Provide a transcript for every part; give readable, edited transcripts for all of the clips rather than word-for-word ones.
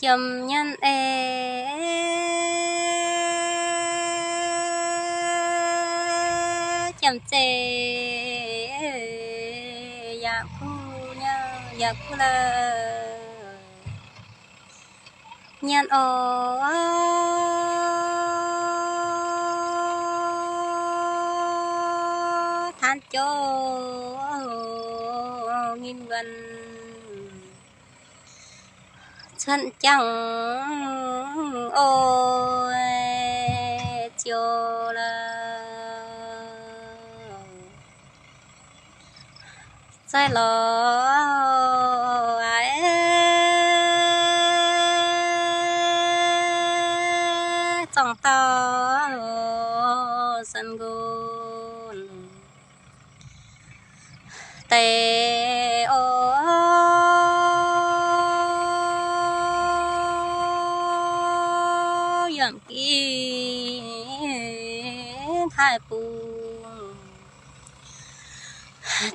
chấm nhân e chấm chê dạ khu nha dạ khu là nhân ô than cho nghìn gần chân chẳng ôi chiều là sai lo ai trong tao sân gôn tê ô yểm kỹ thái buông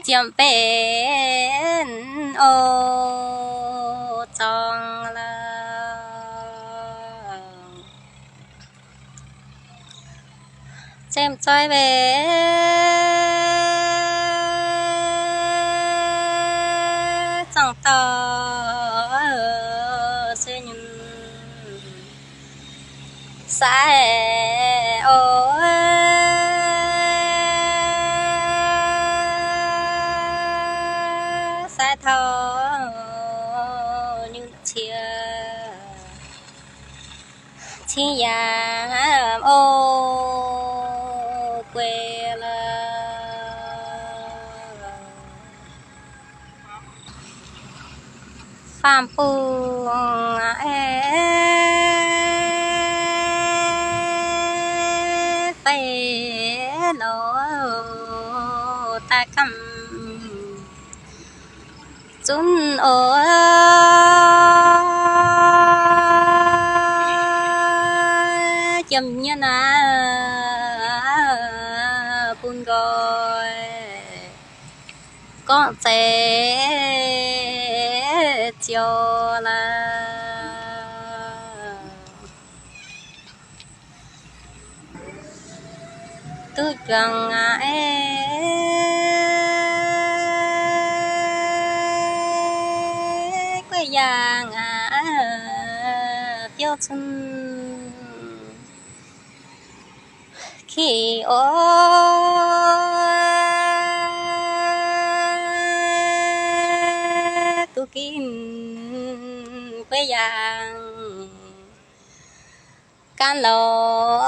chậm bên ô trong là xem chơi về trong tờ sẽ nhìn xã ô xã thọ như chia chi nhà ô quê là phạm phu phải lo ta cầm chun ô chấm nhân bún gọi có sẽ chiều là tư chẳng quay giang phiêu chân khi ô tu kín quay giang can lỗ